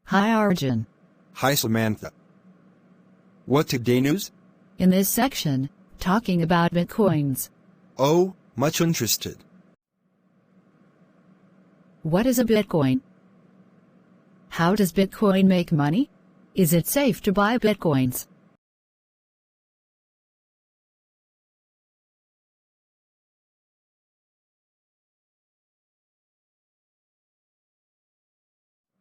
Hi Arjun. Hi Samantha. What today news? In this section, talking about Bitcoins. Oh, much interested. What is a Bitcoin? How does Bitcoin make money? Is it safe to buy Bitcoins?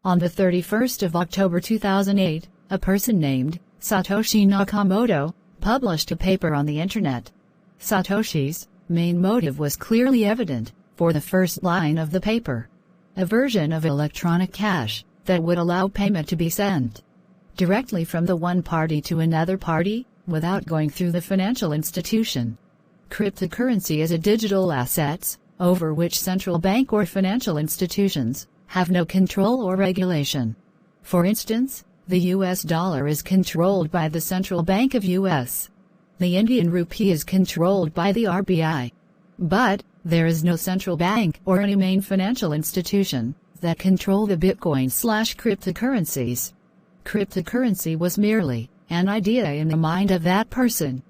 On the 31st of October 2008, a person named Satoshi Nakamoto published a paper on the internet. Satoshi's main motive was clearly evident for the first line of the paper. A version of electronic cash that would allow payment to be sent directly from the one party to another party without going through the financial institution. Cryptocurrency is a digital asset over which central bank or financial institutions have no control or regulation. For instance, the US dollar is controlled by the Central Bank of US. The Indian rupee is controlled by the RBI. But there is no central bank or any main financial institution that control the Bitcoin/cryptocurrencies. Cryptocurrency was merely an idea in the mind of that person.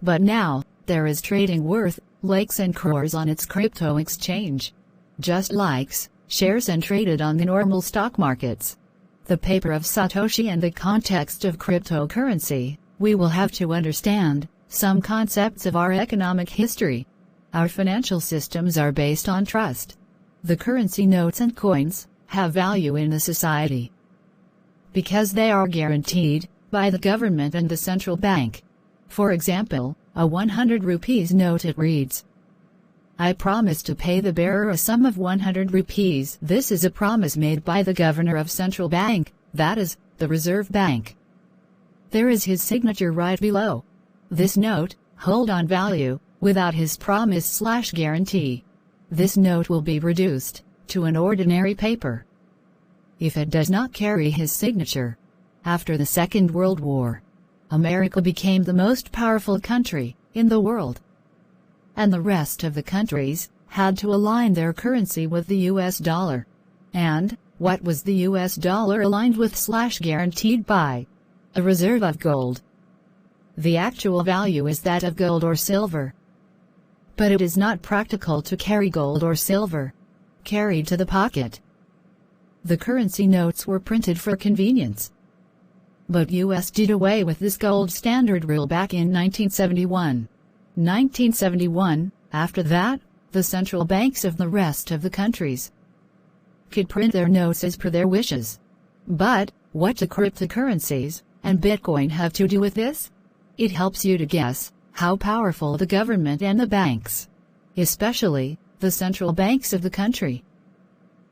But now, there is trading worth lakhs and crores on its crypto exchange. Just likes, shares and traded on the normal stock markets. The paper of Satoshi and the context of cryptocurrency, we will have to understand some concepts of our economic history. Our financial systems are based on trust. The currency notes and coins have value in the society because they are guaranteed by the government and the central bank. For example, a 100 rupees note, it reads, "I promise to pay the bearer a sum of 100 rupees. This is a promise made by the governor of central bank, that is, the Reserve Bank." There is his signature right below. This note hold on value without his promise/guarantee. This note will be reduced to an ordinary paper if it does not carry his signature. After the Second World War, America became the most powerful country in the world, and the rest of the countries had to align their currency with the US dollar. And what was the US dollar aligned with/guaranteed by? A reserve of gold. The actual value is that of gold or silver. But it is not practical to carry gold or silver carried to the pocket. The currency notes were printed for convenience. But US did away with this gold standard rule back in 1971. After that, the central banks of the rest of the countries could print their notes as per their wishes. But what do cryptocurrencies and Bitcoin have to do with this? It helps you to guess how powerful the government and the banks, especially the central banks of the country,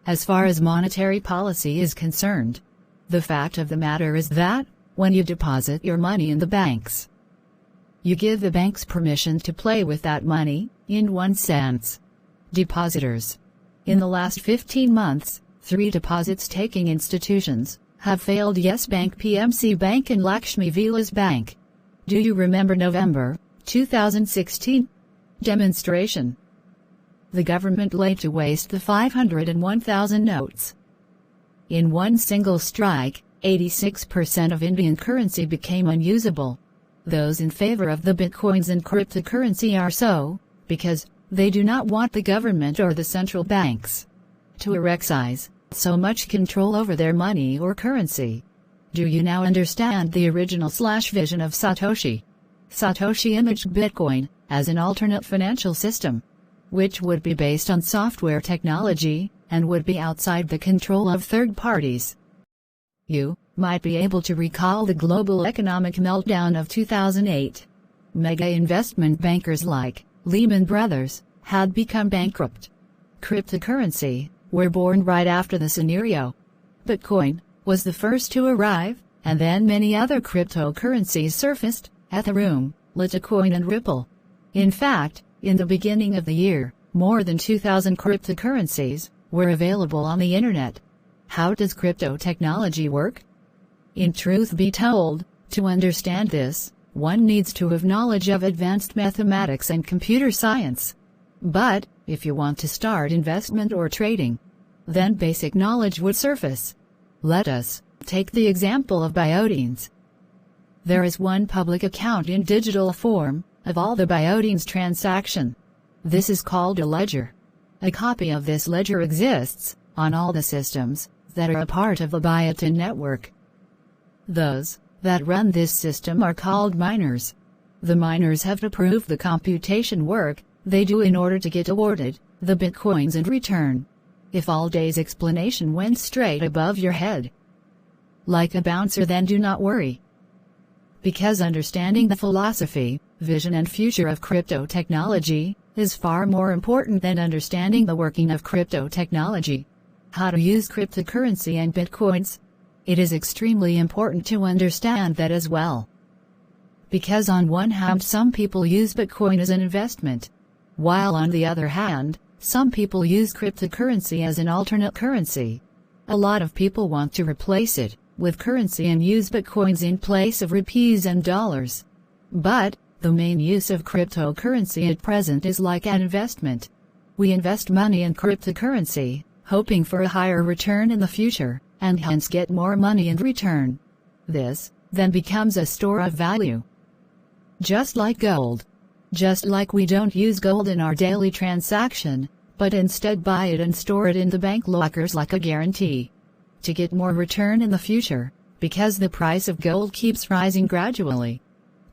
as far as monetary policy is concerned. The fact of the matter is that when you deposit your money in the banks, you give the banks permission to play with that money, in one sense. Depositors. In the last 15 months, 3 deposits-taking institutions have failed: Yes Bank, PMC Bank and Lakshmi Vilas Bank. Do you remember November 2016 demonstration? The government laid to waste the 501,000 notes. In one single strike, 86% of Indian currency became unusable. Those in favor of the Bitcoins and cryptocurrency are so, because they do not want the government or the central banks to exercise so much control over their money or currency. Do you now understand the original/vision of Satoshi? Satoshi imaged Bitcoin as an alternate financial system, which would be based on software technology and would be outside the control of third parties. You might be able to recall the global economic meltdown of 2008. Mega investment bankers like Lehman Brothers had become bankrupt. Cryptocurrency were born right after the scenario. Bitcoin was the first to arrive, and then many other cryptocurrencies surfaced: Ethereum, Litecoin and Ripple. In fact, in the beginning of the year, more than 2,000 cryptocurrencies were available on the internet. How does crypto technology work? In truth be told, to understand this, one needs to have knowledge of advanced mathematics and computer science. But if you want to start investment or trading, then basic knowledge would surface. Let us Take the example of bioteins. There is one public account in digital form of all the bioteins transaction. This is called a ledger. A copy of this ledger exists on all the systems that are a part of the biotin network. Those that run this system are called miners. The miners have to prove the computation work they do in order to get awarded the bitcoins in return. If all day's explanation went straight above your head like a bouncer, then do not worry. Because understanding the philosophy, vision and future of crypto technology is far more important than understanding the working of crypto technology. How to use cryptocurrency and bitcoins? It is extremely important to understand that as well. Because on one hand some people use Bitcoin as an investment, while on the other hand, some people use cryptocurrency as an alternate currency. A lot of people want to replace it with currency and use bitcoins in place of rupees and dollars. But the main use of cryptocurrency at present is like an investment. We invest money in cryptocurrency, hoping for a higher return in the future, and hence get more money in return. This then becomes a store of value. Just like gold. Just like we don't use gold in our daily transaction, but instead buy it and store it in the bank lockers like a guarantee to get more return in the future, because the price of gold keeps rising gradually.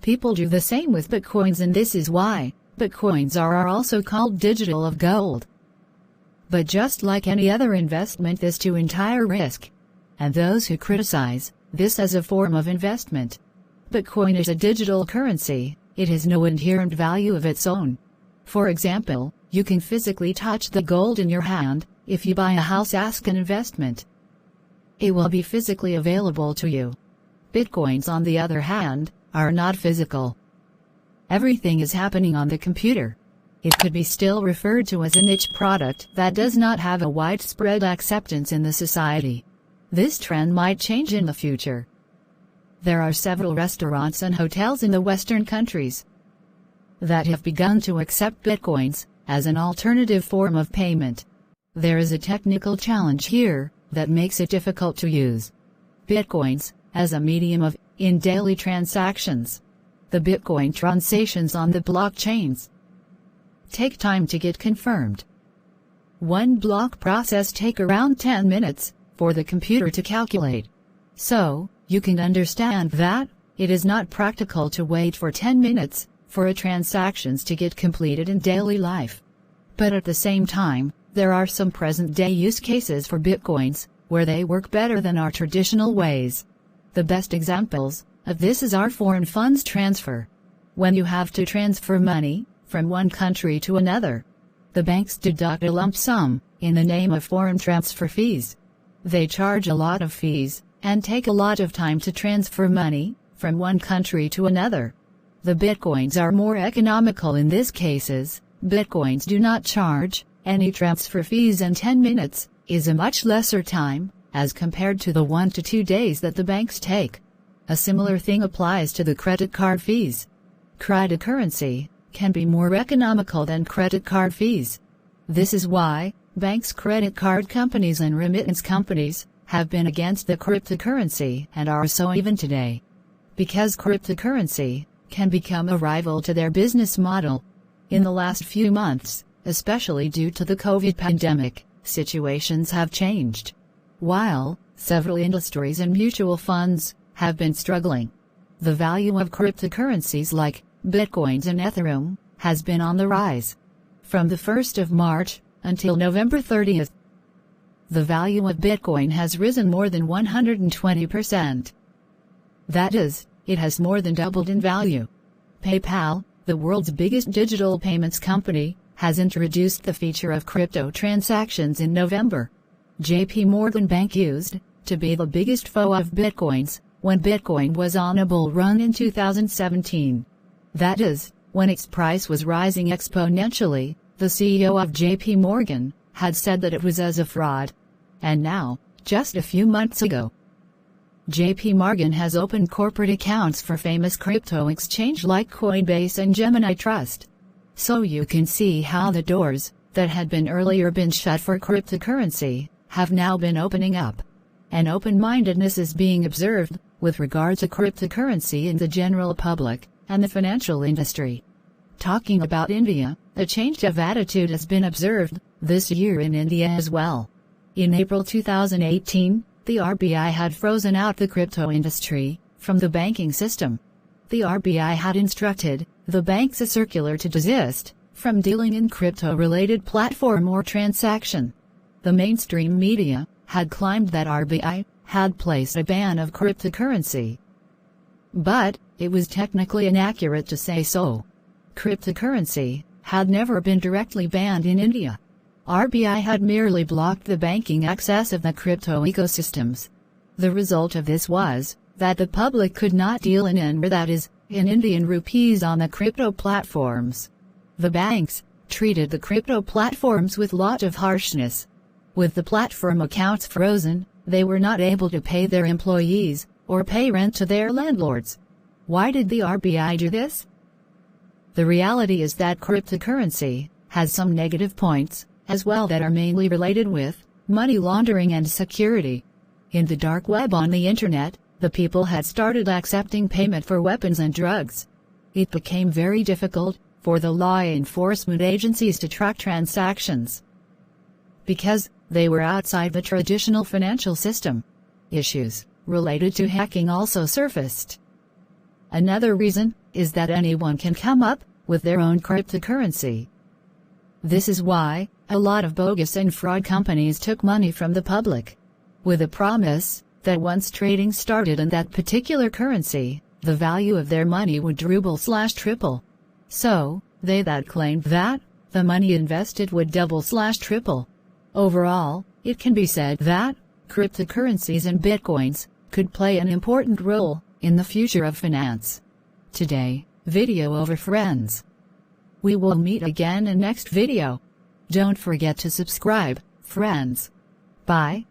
People do the same with bitcoins, and this is why bitcoins are also called digital of gold. But just like any other investment, this too entire risk. And those who criticize this as a form of investment. Bitcoin is a digital currency, it has no inherent value of its own. For example, you can physically touch the gold in your hand. If you buy a house as an investment, it will be physically available to you. Bitcoins, on the other hand, are not physical. Everything is happening on the computer. It could be still referred to as a niche product that does not have a widespread acceptance in the society. This trend might change in the future. There are several restaurants and hotels in the Western countries that have begun to accept bitcoins as an alternative form of payment. There is a technical challenge here that makes it difficult to use bitcoins as a medium of in daily transactions. The bitcoin transactions on the blockchains take time to get confirmed. One block process take around 10 minutes for the computer to calculate. So, you can understand that it is not practical to wait for 10 minutes for a transactions to get completed in daily life. But at the same time, there are some present-day use cases for bitcoins where they work better than our traditional ways. The best examples of this is our foreign funds transfer. When you have to transfer money from one country to another, the banks deduct a lump sum in the name of foreign transfer fees. They charge a lot of fees and take a lot of time to transfer money from one country to another. The bitcoins are more economical in these cases. Bitcoins do not charge any transfer fees, and 10 minutes is a much lesser time as compared to the 1 to 2 days that the banks take. A similar thing applies to the credit card fees. Cryptocurrency can be more economical than credit card fees. This is why banks, credit card companies and remittance companies have been against the cryptocurrency and are so even today. Because cryptocurrency can become a rival to their business model. In the last few months, especially due to the COVID pandemic, situations have changed. While several industries and mutual funds have been struggling, the value of cryptocurrencies like Bitcoins and Ethereum has been on the rise. From the 1st of March until November 30th, the value of Bitcoin has risen more than 120%. That is, it has more than doubled in value. PayPal, the world's biggest digital payments company, has introduced the feature of crypto transactions in November. JP Morgan Bank used to be the biggest foe of Bitcoins when Bitcoin was on a bull run in 2017. That is, when its price was rising exponentially. The CEO of JP Morgan had said that it was as a fraud. And now, just a few months ago, JP Morgan has opened corporate accounts for famous crypto exchange like Coinbase and Gemini Trust. So you can see how the doors that had been earlier been shut for cryptocurrency have now been opening up. and open-mindedness is being observed with regard to cryptocurrency in the general public and the financial industry. Talking about India, a change of attitude has been observed this year in India as well. In April 2018, the RBI had frozen out the crypto industry from the banking system. The RBI had instructed the banks a circular to desist from dealing in crypto-related platform or transaction. The mainstream media had claimed that RBI had placed a ban of cryptocurrency. But it was technically inaccurate to say so. Cryptocurrency had never been directly banned in India. RBI had merely blocked the banking access of the crypto ecosystems. The result of this was that the public could not deal in N, that is, in Indian rupees, on the crypto platforms. The banks treated the crypto platforms with lot of harshness. With the platform accounts frozen, they were not able to pay their employees or pay rent to their landlords. Why did the RBI do this? The reality is that cryptocurrency has some negative points as well that are mainly related with money laundering and security. In the dark web on the internet, the people had started accepting payment for weapons and drugs. It became very difficult for the law enforcement agencies to track transactions because they were outside the traditional financial system. Issues related to hacking also surfaced. Another reason is that anyone can come up with their own cryptocurrency. This is why a lot of bogus and fraud companies took money from the public, with a promise that once trading started in that particular currency, the value of their money would double/triple. So, they that claimed that the money invested would double/triple. Overall, it can be said that cryptocurrencies and bitcoins could play an important role in the future of finance. Today, video over, friends. We will meet again in next video. Don't forget to subscribe, friends. Bye.